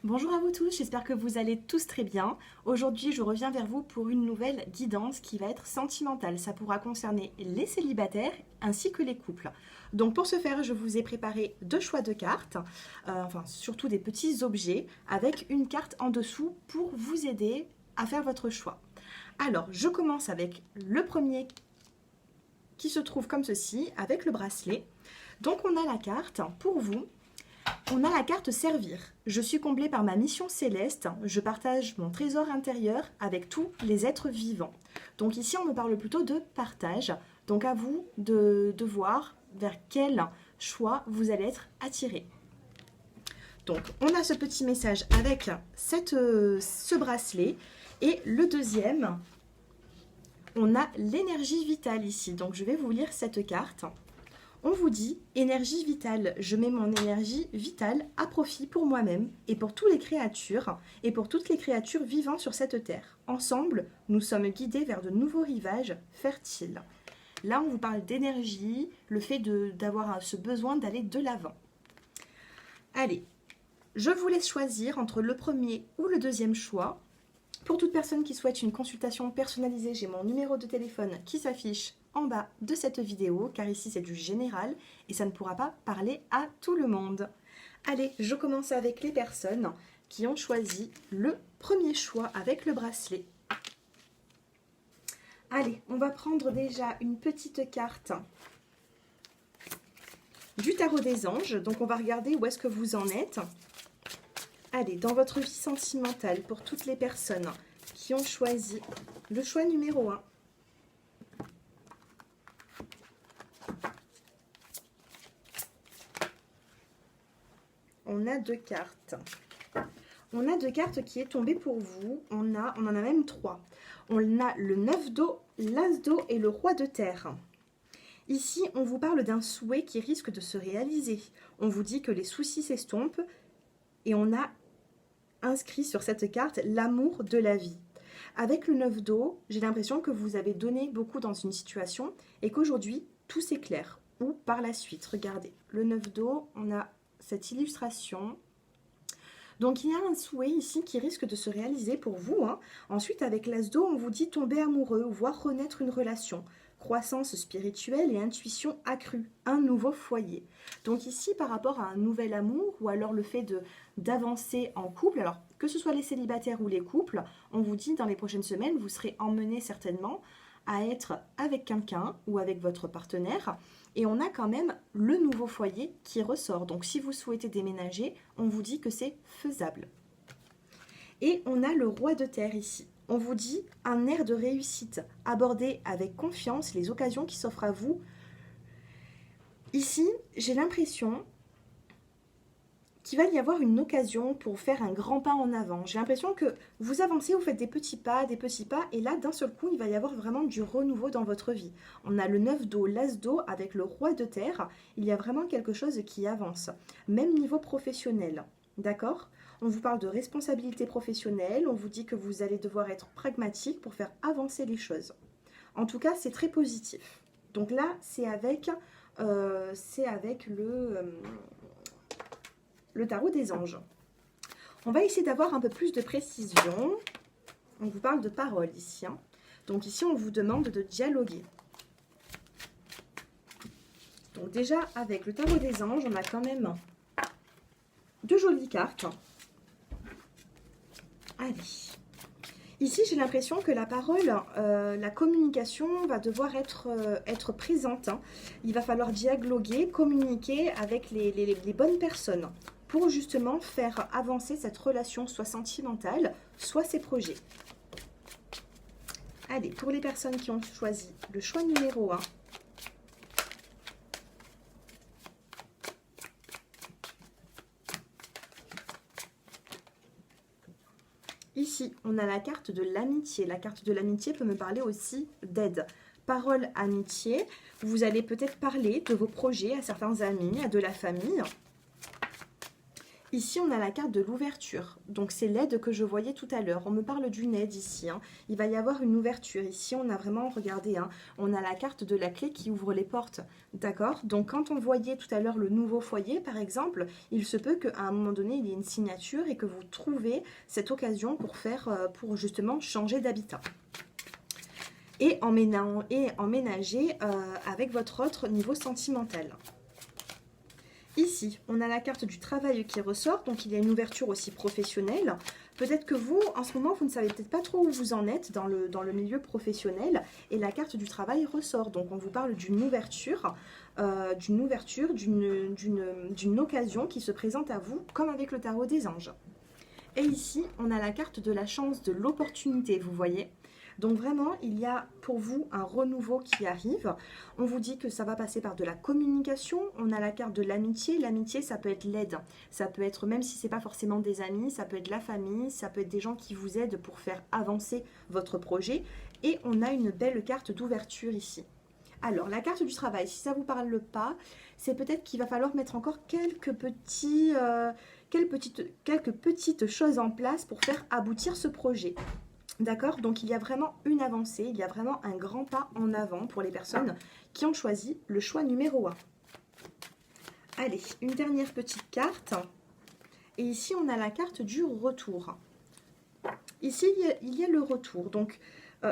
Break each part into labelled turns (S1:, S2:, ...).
S1: Bonjour à vous tous, j'espère que vous allez tous très bien. Aujourd'hui, je reviens vers vous pour une nouvelle guidance qui va être sentimentale. Ça pourra concerner les célibataires ainsi que les couples. Donc pour ce faire, je vous ai préparé deux choix de cartes, enfin surtout des petits objets, avec une carte en dessous pour vous aider à faire votre choix. Alors, je commence avec le premier qui se trouve comme ceci, avec le bracelet. Donc on a la carte pour vous. On a la carte servir. Je suis comblée par ma mission céleste. Je partage mon trésor intérieur avec tous les êtres vivants. Donc ici, on me parle plutôt de partage. Donc à vous de voir vers quel choix vous allez être attiré. Donc on a ce petit message avec ce bracelet. Et le deuxième, on a l'énergie vitale ici. Donc je vais vous lire cette carte. On vous dit « Énergie vitale, je mets mon énergie vitale à profit pour moi-même et pour toutes les créatures et pour toutes les créatures vivant sur cette terre. Ensemble, nous sommes guidés vers de nouveaux rivages fertiles. » Là, on vous parle d'énergie, le fait d'avoir ce besoin d'aller de l'avant. Allez, je vous laisse choisir entre le premier ou le deuxième choix. Pour toute personne qui souhaite une consultation personnalisée, j'ai mon numéro de téléphone qui s'affiche en bas de cette vidéo, car ici c'est du général et ça ne pourra pas parler à tout le monde. Allez, je commence avec les personnes qui ont choisi le premier choix avec le bracelet. Allez, on va prendre déjà une petite carte du tarot des anges. Donc on va regarder où est-ce que vous en êtes. Allez, dans votre vie sentimentale, pour toutes les personnes qui ont choisi le choix numéro 1. On a deux cartes. On a deux cartes qui est tombée pour vous. On en a même trois. On a le 9 d'eau, l'as d'eau et le roi de terre. Ici, on vous parle d'un souhait qui risque de se réaliser. On vous dit que les soucis s'estompent et on a inscrit sur cette carte l'amour de la vie. Avec le 9 d'eau, j'ai l'impression que vous avez donné beaucoup dans une situation et qu'aujourd'hui, tout s'éclaire. Ou par la suite, regardez, le 9 d'eau, on a cette illustration. Donc il y a un souhait ici qui risque de se réaliser pour vous. Ensuite, avec l'as d'eau, on vous dit tomber amoureux ou voir renaître une relation. Croissance spirituelle et intuition accrue, un nouveau foyer. Donc ici, par rapport à un nouvel amour ou alors le fait d'avancer en couple, alors que ce soit les célibataires ou les couples, on vous dit dans les prochaines semaines, vous serez emmenés certainement à être avec quelqu'un ou avec votre partenaire. Et on a quand même le nouveau foyer qui ressort. Donc si vous souhaitez déménager, on vous dit que c'est faisable. Et on a le roi de terre ici. On vous dit un air de réussite. Abordez avec confiance les occasions qui s'offrent à vous. Ici, j'ai l'impression qu'il va y avoir une occasion pour faire un grand pas en avant. J'ai l'impression que vous avancez, vous faites des petits pas, et là, d'un seul coup, il va y avoir vraiment du renouveau dans votre vie. On a le 9 d'eau, l'as d'eau avec le roi de terre. Il y a vraiment quelque chose qui avance. Même niveau professionnel, d'accord ? On vous parle de responsabilité professionnelle, on vous dit que vous allez devoir être pragmatique pour faire avancer les choses. En tout cas, c'est très positif. Donc là, c'est avec le tarot des anges. On va essayer d'avoir un peu plus de précision. On vous parle de paroles ici. Donc ici, on vous demande de dialoguer. Donc déjà, avec le tarot des anges, on a quand même deux jolies cartes. Allez. Ici, j'ai l'impression que la parole, la communication va devoir être présente. Il va falloir dialoguer, communiquer avec les bonnes personnes pour justement faire avancer cette relation, soit sentimentale, soit ses projets. Allez, pour les personnes qui ont choisi le choix numéro 1, ici, on a la carte de l'amitié. La carte de l'amitié peut me parler aussi d'aide. Parole amitié, vous allez peut-être parler de vos projets à certains amis, à de la famille. Ici, on a la carte de l'ouverture. Donc, c'est l'aide que je voyais tout à l'heure. On me parle d'une aide ici, hein. Il va y avoir une ouverture. Ici, on a vraiment, regardez, hein, on a la carte de la clé qui ouvre les portes. D'accord? Donc, quand on voyait tout à l'heure le nouveau foyer, par exemple, il se peut qu'à un moment donné, il y ait une signature et que vous trouvez cette occasion pour justement changer d'habitat. Et emménager avec votre autre niveau sentimental. Ici, on a la carte du travail qui ressort, donc il y a une ouverture aussi professionnelle. Peut-être que vous, en ce moment, vous ne savez peut-être pas trop où vous en êtes dans le milieu professionnel, et la carte du travail ressort. Donc on vous parle d'une ouverture, d'une occasion qui se présente à vous, comme avec le tarot des anges. Et ici, on a la carte de la chance, de l'opportunité, vous voyez. Donc vraiment, il y a pour vous un renouveau qui arrive. On vous dit que ça va passer par de la communication. On a la carte de l'amitié. L'amitié, ça peut être l'aide. Ça peut être, même si ce n'est pas forcément des amis, ça peut être la famille, ça peut être des gens qui vous aident pour faire avancer votre projet. Et on a une belle carte d'ouverture ici. Alors, la carte du travail, si ça ne vous parle pas, c'est peut-être qu'il va falloir mettre encore quelques petites choses en place pour faire aboutir ce projet. D'accord? Donc il y a vraiment une avancée, il y a vraiment un grand pas en avant pour les personnes qui ont choisi le choix numéro 1. Allez, une dernière petite carte. Et ici, on a la carte du retour. Ici, il y a le retour. Donc,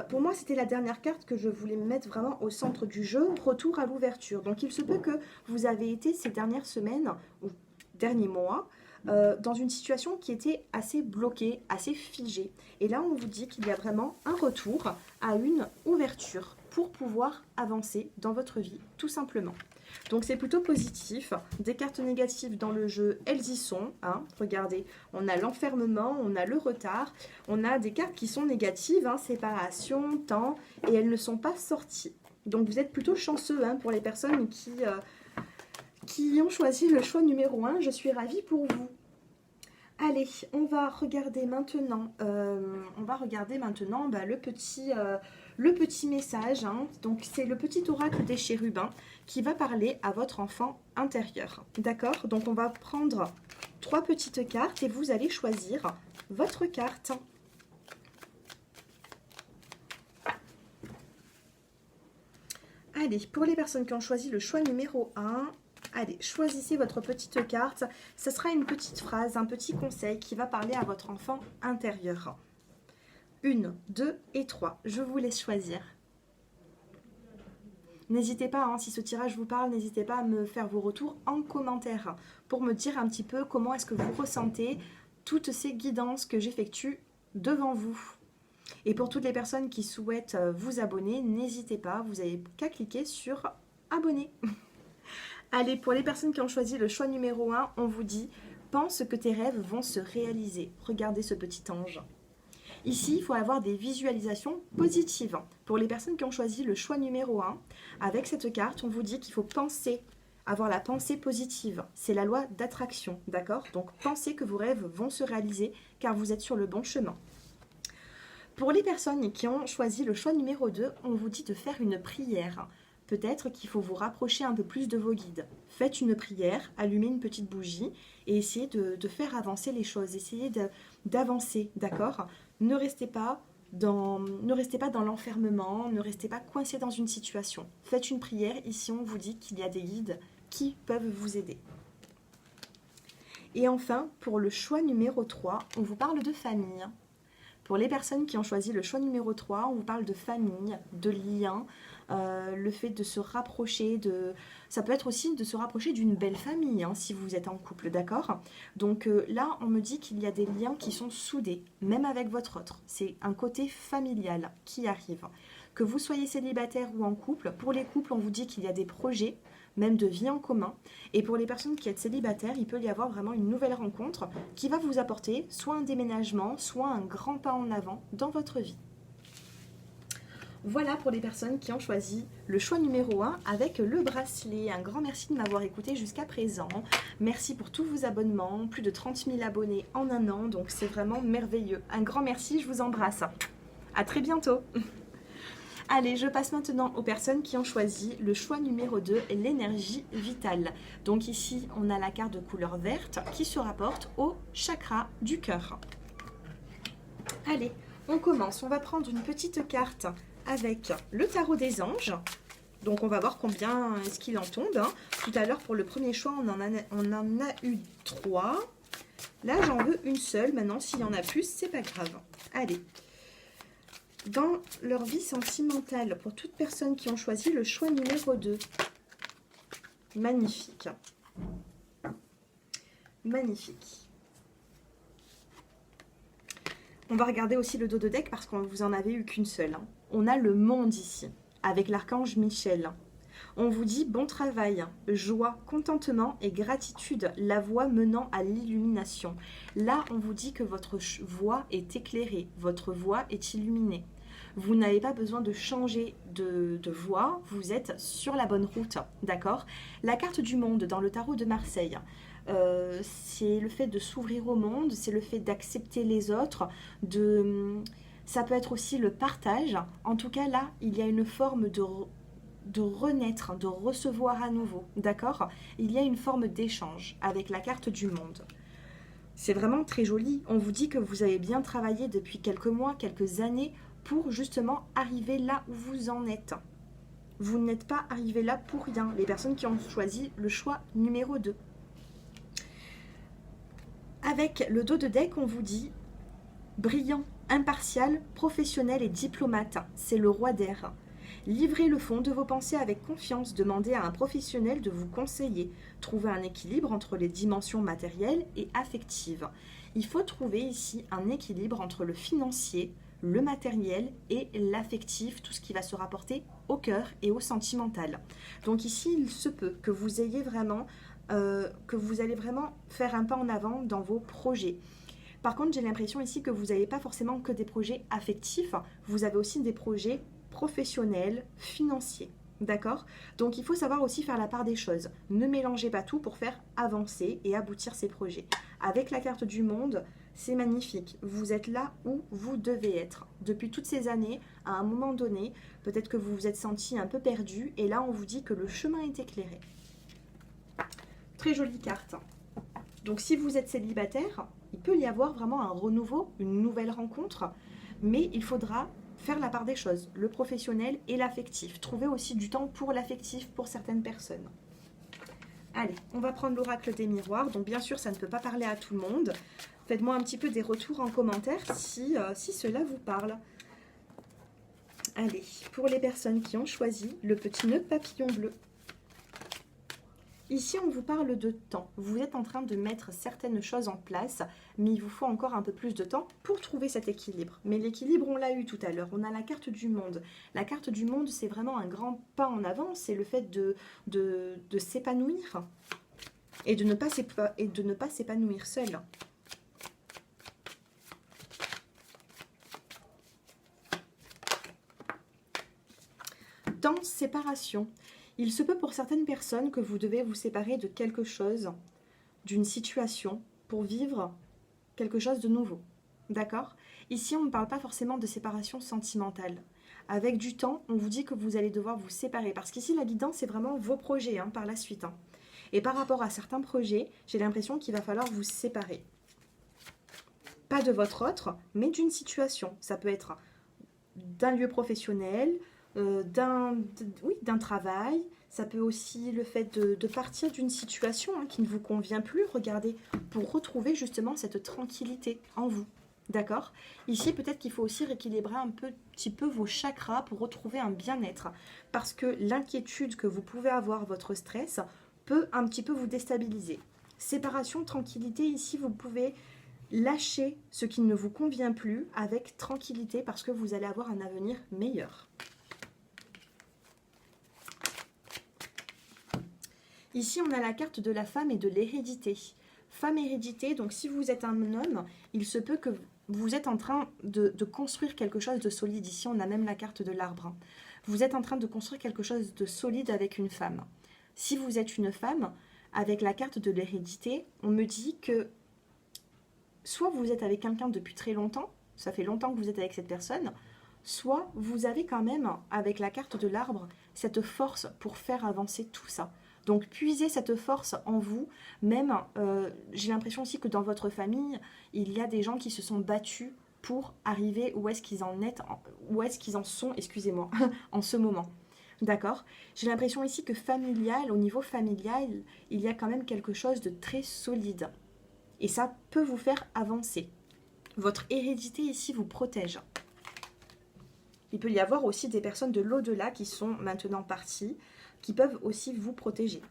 S1: pour moi, c'était la dernière carte que je voulais mettre vraiment au centre du jeu. Retour à l'ouverture. Donc, il se peut que vous avez été ces dernières semaines ou derniers mois dans une situation qui était assez bloquée, assez figée. Et là, on vous dit qu'il y a vraiment un retour à une ouverture pour pouvoir avancer dans votre vie, tout simplement. Donc, c'est plutôt positif. Des cartes négatives dans le jeu, elles y sont. Hein. Regardez, on a l'enfermement, on a le retard, on a des cartes qui sont négatives, hein, séparation, temps, et elles ne sont pas sorties. Donc, vous êtes plutôt chanceux hein, pour les personnes qui ont choisi le choix numéro 1. Je suis ravie pour vous. Allez, on va regarder maintenant, le petit message. Hein. Donc, c'est le petit oracle des chérubins qui va parler à votre enfant intérieur. D'accord? Donc, on va prendre 3 petites cartes et vous allez choisir votre carte. Allez, pour les personnes qui ont choisi le choix numéro 1, allez, choisissez votre petite carte. Ce sera une petite phrase, un petit conseil qui va parler à votre enfant intérieur. 1, 2 et 3. Je vous laisse choisir. N'hésitez pas, hein, si ce tirage vous parle, n'hésitez pas à me faire vos retours en commentaire pour me dire un petit peu comment est-ce que vous ressentez toutes ces guidances que j'effectue devant vous. Et pour toutes les personnes qui souhaitent vous abonner, n'hésitez pas, vous n'avez qu'à cliquer sur abonner. Allez, pour les personnes qui ont choisi le choix numéro 1, on vous dit « Pense que tes rêves vont se réaliser ». Regardez ce petit ange. Ici, il faut avoir des visualisations positives. Pour les personnes qui ont choisi le choix numéro 1, avec cette carte, on vous dit qu'il faut avoir la pensée positive. C'est la loi d'attraction, d'accord? Donc, pensez que vos rêves vont se réaliser car vous êtes sur le bon chemin. Pour les personnes qui ont choisi le choix numéro 2, on vous dit de faire une prière. Peut-être qu'il faut vous rapprocher un peu plus de vos guides. Faites une prière, allumez une petite bougie et essayez de faire avancer les choses. Essayez d'avancer, d'accord? Ne restez pas dans l'enfermement, ne restez pas coincé dans une situation. Faites une prière, ici on vous dit qu'il y a des guides qui peuvent vous aider. Et enfin, pour le choix numéro 3, on vous parle de famille. Pour les personnes qui ont choisi le choix numéro 3, on vous parle de famille, de liens, le fait de se rapprocher, ça peut être aussi de se rapprocher d'une belle famille, hein, si vous êtes en couple, d'accord? Donc là, on me dit qu'il y a des liens qui sont soudés, même avec votre autre. C'est un côté familial qui arrive. Que vous soyez célibataire ou en couple, pour les couples, on vous dit qu'il y a des projets, même de vie en commun. Et pour les personnes qui êtes célibataires, il peut y avoir vraiment une nouvelle rencontre qui va vous apporter soit un déménagement, soit un grand pas en avant dans votre vie. Voilà pour les personnes qui ont choisi le choix numéro 1 avec le bracelet. Un grand merci de m'avoir écouté jusqu'à présent. Merci pour tous vos abonnements, plus de 30 000 abonnés en un an, donc c'est vraiment merveilleux. Un grand merci, je vous embrasse. À très bientôt. Allez, je passe maintenant aux personnes qui ont choisi le choix numéro 2, l'énergie vitale. Donc ici, on a la carte de couleur verte qui se rapporte au chakra du cœur. Allez, on commence. On va prendre une petite carte avec le tarot des anges. Donc on va voir combien est-ce qu'il en tombe. Hein. Tout à l'heure, pour le premier choix, on en a eu 3. Là, j'en veux une seule. Maintenant, s'il y en a plus, c'est pas grave. Allez. Dans leur vie sentimentale, pour toutes personnes qui ont choisi le choix numéro 2. Magnifique. Magnifique. On va regarder aussi le dos de deck parce qu'on vous en avait eu qu'une seule. Hein. On a le monde ici, avec l'archange Michel. On vous dit bon travail, joie, contentement et gratitude, la voie menant à l'illumination. Là, on vous dit que votre voie est éclairée, votre voie est illuminée. Vous n'avez pas besoin de changer de voie, vous êtes sur la bonne route, d'accord? La carte du monde dans le tarot de Marseille, c'est le fait de s'ouvrir au monde, c'est le fait d'accepter les autres, ça peut être aussi le partage. En tout cas, là, il y a une forme de renaître, de recevoir à nouveau, d'accord? Il y a une forme d'échange avec la carte du monde. C'est vraiment très joli. On vous dit que vous avez bien travaillé depuis quelques mois, quelques années pour justement arriver là où vous en êtes. Vous n'êtes pas arrivé là pour rien. Les personnes qui ont choisi le choix numéro 2. Avec le dos de deck, on vous dit brillant, impartial, professionnel et diplomate. C'est le roi d'air. Livrez le fond de vos pensées avec confiance, demandez à un professionnel de vous conseiller. Trouvez un équilibre entre les dimensions matérielles et affectives. Il faut trouver ici un équilibre entre le financier, le matériel et l'affectif, tout ce qui va se rapporter au cœur et au sentimental. Donc ici, il se peut que vous ayez vraiment, que vous allez vraiment faire un pas en avant dans vos projets. Par contre, j'ai l'impression ici que vous n'avez pas forcément que des projets affectifs, vous avez aussi des projets professionnels, financiers. D'accord? Donc il faut savoir aussi faire la part des choses. Ne mélangez pas tout pour faire avancer et aboutir ces projets. Avec la carte du monde, c'est magnifique. Vous êtes là où vous devez être. Depuis toutes ces années, à un moment donné, peut-être que vous vous êtes senti un peu perdu et là on vous dit que le chemin est éclairé. Très jolie carte. Donc si vous êtes célibataire, il peut y avoir vraiment un renouveau, une nouvelle rencontre, mais il faudra faire la part des choses, le professionnel et l'affectif. Trouvez aussi du temps pour l'affectif pour certaines personnes. Allez, on va prendre l'oracle des miroirs. Donc bien sûr, ça ne peut pas parler à tout le monde. Faites-moi un petit peu des retours en commentaire si cela vous parle. Allez, pour les personnes qui ont choisi le petit nœud papillon bleu. Ici, on vous parle de temps. Vous êtes en train de mettre certaines choses en place, mais il vous faut encore un peu plus de temps pour trouver cet équilibre. Mais l'équilibre, on l'a eu tout à l'heure. On a la carte du monde. La carte du monde, c'est vraiment un grand pas en avant. C'est le fait de s'épanouir et de ne pas s'épanouir seul. Dans séparation. Il se peut pour certaines personnes que vous devez vous séparer de quelque chose, d'une situation, pour vivre quelque chose de nouveau. D'accord? Ici, on ne parle pas forcément de séparation sentimentale. Avec du temps, on vous dit que vous allez devoir vous séparer. Parce qu'ici, la guidance, c'est vraiment vos projets par la suite. Et par rapport à certains projets, j'ai l'impression qu'il va falloir vous séparer. Pas de votre autre, mais d'une situation. Ça peut être d'un lieu professionnel, d'un travail. Ça peut aussi le fait de partir d'une situation qui ne vous convient plus, regardez, pour retrouver justement cette tranquillité en vous, d'accord? Ici, peut-être qu'il faut aussi rééquilibrer un petit peu vos chakras pour retrouver un bien-être, parce que l'inquiétude que vous pouvez avoir, votre stress, peut un petit peu vous déstabiliser. Séparation, tranquillité, ici, vous pouvez lâcher ce qui ne vous convient plus avec tranquillité, parce que vous allez avoir un avenir meilleur. Ici, on a la carte de la femme et de l'hérédité. Femme hérédité, donc si vous êtes un homme, il se peut que vous êtes en train de construire quelque chose de solide. Ici, on a même la carte de l'arbre. Vous êtes en train de construire quelque chose de solide avec une femme. Si vous êtes une femme, avec la carte de l'hérédité, on me dit que soit vous êtes avec quelqu'un depuis très longtemps, ça fait longtemps que vous êtes avec cette personne, soit vous avez quand même, avec la carte de l'arbre, cette force pour faire avancer tout ça. Donc puisez cette force en vous, même j'ai l'impression aussi que dans votre famille, il y a des gens qui se sont battus pour arriver où est-ce qu'ils en est, où est-ce qu'ils en sont, excusez-moi, en ce moment. D'accord. J'ai l'impression ici que familial, au niveau familial, il y a quand même quelque chose de très solide. Et ça peut vous faire avancer. Votre hérédité ici vous protège. Il peut y avoir aussi des personnes de l'au-delà qui sont maintenant parties, qui peuvent aussi vous protéger.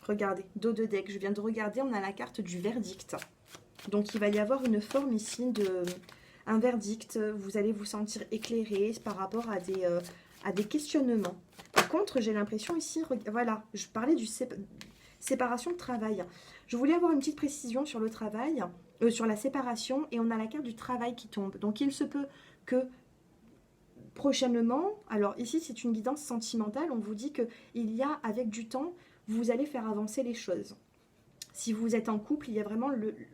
S1: Regardez, dos de deck, je viens de regarder, on a la carte du verdict. Donc il va y avoir une forme ici de un verdict. Vous allez vous sentir éclairé par rapport à des questionnements. Par contre, j'ai l'impression ici, voilà, je parlais du séparation de travail. Je voulais avoir une petite précision sur le travail, sur la séparation, et on a la carte du travail qui tombe. Donc il se peut que prochainement, alors ici c'est une guidance sentimentale, on vous dit qu'il y a, avec du temps, vous allez faire avancer les choses. Si vous êtes en couple, il y a vraiment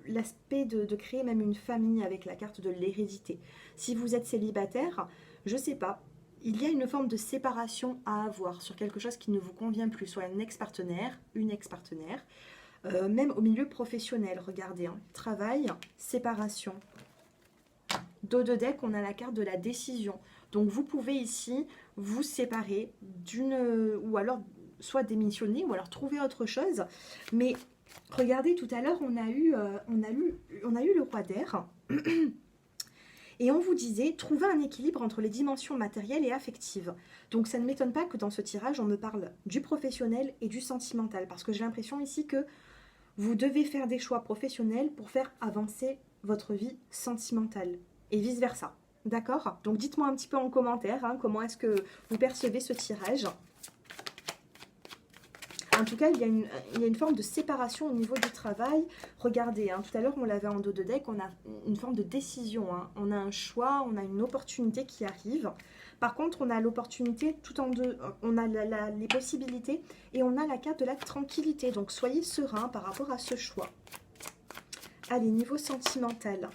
S1: l'aspect de créer même une famille avec la carte de l'hérédité. Si vous êtes célibataire, je ne sais pas, il y a une forme de séparation à avoir sur quelque chose qui ne vous convient plus, soit un ex-partenaire, une ex-partenaire, même au milieu professionnel, regardez, hein, travail, séparation. Dos de deck, on a la carte de la décision. Donc vous pouvez ici vous séparer ou alors soit démissionner ou alors trouver autre chose. Mais regardez, tout à l'heure on a eu le roi d'air. Et on vous disait, trouver un équilibre entre les dimensions matérielles et affectives. Donc ça ne m'étonne pas que dans ce tirage, on me parle du professionnel et du sentimental. Parce que j'ai l'impression ici que vous devez faire des choix professionnels pour faire avancer votre vie sentimentale. Et vice-versa. D'accord? Donc dites-moi un petit peu en commentaire hein, comment est-ce que vous percevez ce tirage. En tout cas, il y a une forme de séparation au niveau du travail. Regardez, hein, tout à l'heure, on l'avait en dos de deck, on a une forme de décision. Hein. On a un choix, on a une opportunité qui arrive. Par contre, on a l'opportunité tout en deux. On a les possibilités et on a la carte de la tranquillité. Donc, soyez serein par rapport à ce choix. Allez, niveau sentimental.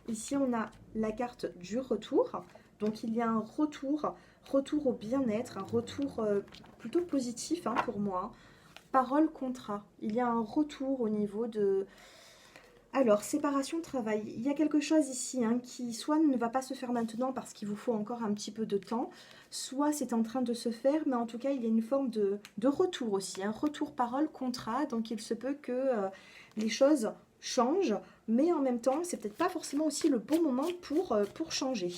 S1: Ici, on a la carte du retour. Donc, il y a un retour au bien-être, un retour plutôt positif hein, pour moi. Parole, contrat. Il y a un retour au niveau de... Alors, séparation, travail. Il y a quelque chose ici hein, qui soit ne va pas se faire maintenant parce qu'il vous faut encore un petit peu de temps, soit c'est en train de se faire, mais en tout cas, il y a une forme de retour aussi. Un retour, parole, contrat. Donc, il se peut que les choses changent, mais en même temps, c'est peut-être pas forcément aussi le bon moment pour changer.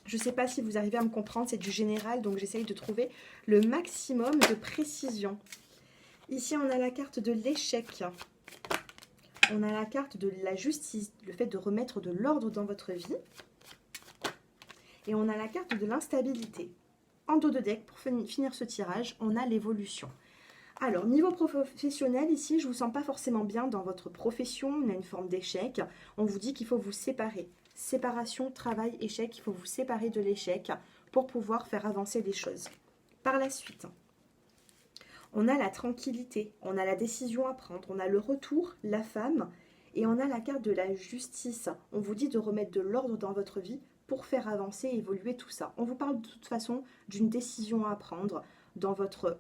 S1: Je ne sais pas si vous arrivez à me comprendre, c'est du général, donc j'essaye de trouver le maximum de précision. Ici, on a la carte de l'échec. On a la carte de la justice, le fait de remettre de l'ordre dans votre vie. Et on a la carte de l'instabilité. En dos de deck, pour finir ce tirage, on a l'évolution. Alors, niveau professionnel, ici, je ne vous sens pas forcément bien dans votre profession. On a une forme d'échec. On vous dit qu'il faut vous séparer. Séparation, travail, échec. Il faut vous séparer de l'échec pour pouvoir faire avancer les choses. Par la suite, on a la tranquillité. On a la décision à prendre. On a le retour, la femme. Et on a la carte de la justice. On vous dit de remettre de l'ordre dans votre vie pour faire avancer et évoluer tout ça. On vous parle de toute façon d'une décision à prendre dans votre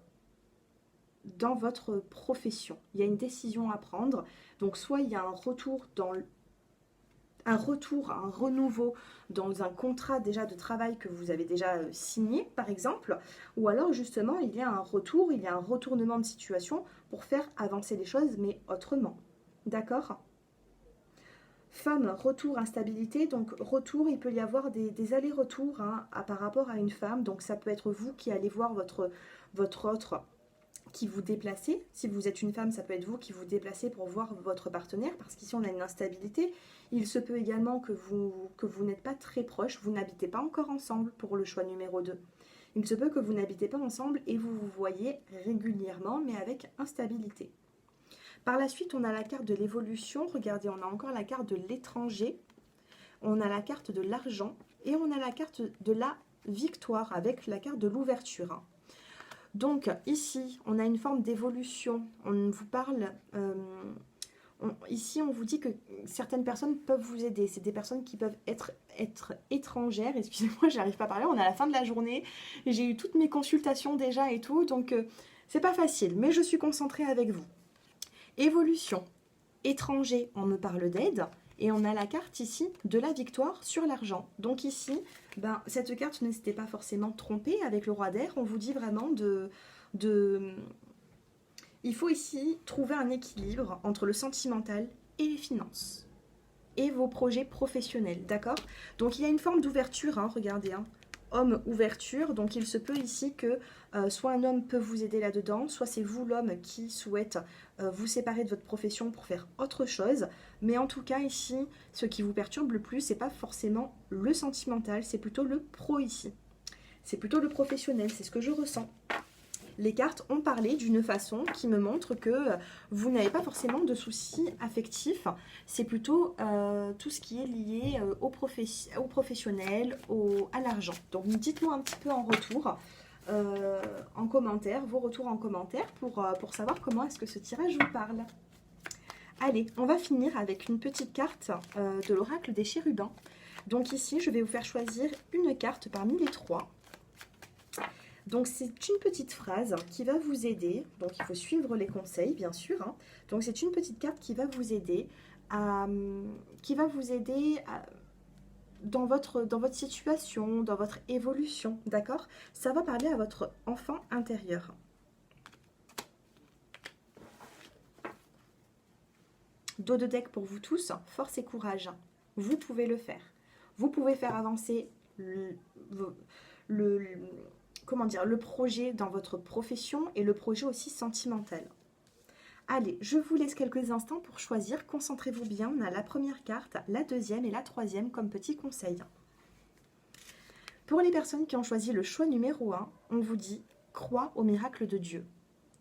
S1: profession. Il y a une décision à prendre. Donc, soit il y a un retour, un renouveau dans un contrat déjà de travail que vous avez déjà signé, par exemple. Ou alors, justement, il y a un retour, il y a un retournement de situation pour faire avancer les choses, mais autrement. D'accord ? Femme, retour, instabilité. Donc, retour, il peut y avoir des allers-retours hein, par rapport à une femme. Donc, ça peut être vous qui allez voir votre autre qui vous déplacez. Si vous êtes une femme, ça peut être vous qui vous déplacez pour voir votre partenaire, parce qu'ici on a une instabilité. Il se peut également que vous n'êtes pas très proches, vous n'habitez pas encore ensemble pour le choix numéro 2. Il se peut que vous n'habitez pas ensemble et vous vous voyez régulièrement, mais avec instabilité. Par la suite, on a la carte de l'évolution. Regardez, on a encore la carte de l'étranger, on a la carte de l'argent et on a la carte de la victoire avec la carte de l'ouverture. Donc ici, on a une forme d'évolution. On vous parle, ici, on vous dit que certaines personnes peuvent vous aider. C'est des personnes qui peuvent être étrangères. Excusez-moi, j'arrive pas à parler. On est à la fin de la journée. J'ai eu toutes mes consultations déjà et tout. Donc, c'est pas facile. Mais je suis concentrée avec vous. Évolution. Étranger, on me parle d'aide. Et on a la carte ici de la victoire sur l'argent. Donc ici, ben, cette carte ne s'était pas forcément trompée avec le roi d'air. On vous dit vraiment il faut ici trouver un équilibre entre le sentimental et les finances. Et vos projets professionnels, d'accord? Donc il y a une forme d'ouverture, hein, regardez, hein. Homme, ouverture, donc il se peut ici que soit un homme peut vous aider là-dedans, soit c'est vous l'homme qui souhaite vous séparer de votre profession pour faire autre chose. Mais en tout cas ici, ce qui vous perturbe le plus, c'est pas forcément le sentimental, c'est plutôt le pro ici. C'est plutôt le professionnel, c'est ce que je ressens. Les cartes ont parlé d'une façon qui me montre que vous n'avez pas forcément de soucis affectifs. C'est plutôt tout ce qui est lié au professionnel, à l'argent. Donc dites-moi un petit peu en retour, en commentaire, vos retours en commentaire pour savoir comment est-ce que ce tirage vous parle. Allez, on va finir avec une petite carte de l'oracle des chérubins. Donc ici, je vais vous faire choisir une carte parmi les 3. Donc c'est une petite phrase qui va vous aider, donc il faut suivre les conseils bien sûr, hein. Donc c'est une petite carte qui va vous aider dans votre situation, dans votre évolution, d'accord? Ça va parler à votre enfant intérieur. Dos de deck pour vous tous, force et courage, vous pouvez le faire. Vous pouvez faire avancer le projet dans votre profession et le projet aussi sentimental. Allez, je vous laisse quelques instants pour choisir. Concentrez-vous bien. On a la première carte, la deuxième et la troisième comme petit conseil. Pour les personnes qui ont choisi le choix numéro 1, on vous dit « Crois au miracle de Dieu ».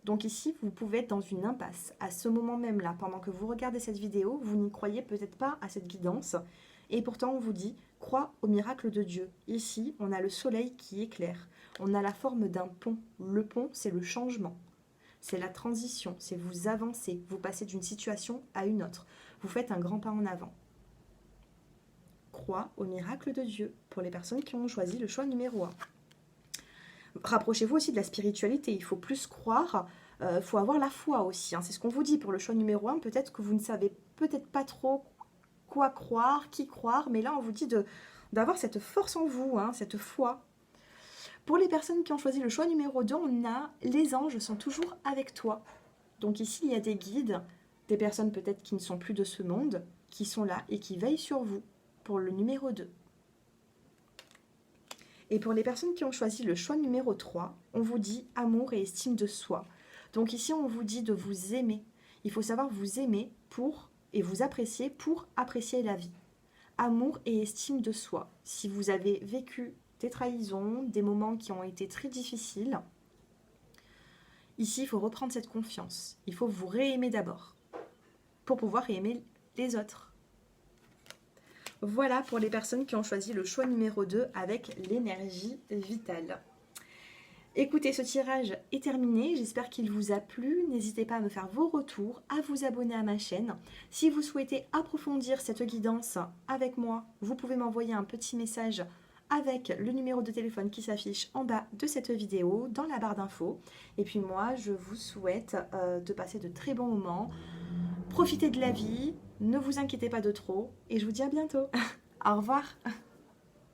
S1: Donc ici, vous pouvez être dans une impasse. À ce moment même là, pendant que vous regardez cette vidéo, vous n'y croyez peut-être pas à cette guidance. Et pourtant, on vous dit « Crois au miracle de Dieu ». Ici, on a le soleil qui éclaire. On a la forme d'un pont. Le pont, c'est le changement. C'est la transition. C'est vous avancez. Vous passez d'une situation à une autre. Vous faites un grand pas en avant. Crois au miracle de Dieu pour les personnes qui ont choisi le choix numéro 1. Rapprochez-vous aussi de la spiritualité. Il faut plus croire. Il faut avoir la foi aussi, hein. C'est ce qu'on vous dit pour le choix numéro 1. Peut-être que vous ne savez peut-être pas trop quoi croire, qui croire. Mais là, on vous dit d'avoir cette force en vous, hein, cette foi. Pour les personnes qui ont choisi le choix numéro 2, on a les anges sont toujours avec toi. Donc ici, il y a des guides, des personnes peut-être qui ne sont plus de ce monde, qui sont là et qui veillent sur vous pour le numéro 2. Et pour les personnes qui ont choisi le choix numéro 3, on vous dit amour et estime de soi. Donc ici, on vous dit de vous aimer. Il faut savoir vous aimer et vous apprécier pour apprécier la vie. Amour et estime de soi. Si vous avez vécu des trahisons, des moments qui ont été très difficiles. Ici, il faut reprendre cette confiance. Il faut vous réaimer d'abord pour pouvoir réaimer les autres. Voilà pour les personnes qui ont choisi le choix numéro 2 avec l'énergie vitale. Écoutez, ce tirage est terminé. J'espère qu'il vous a plu. N'hésitez pas à me faire vos retours, à vous abonner à ma chaîne. Si vous souhaitez approfondir cette guidance avec moi, vous pouvez m'envoyer un petit message avec le numéro de téléphone qui s'affiche en bas de cette vidéo, dans la barre d'infos. Et puis moi, je vous souhaite de passer de très bons moments. Profitez de la vie, ne vous inquiétez pas de trop, et je vous dis à bientôt. Au revoir.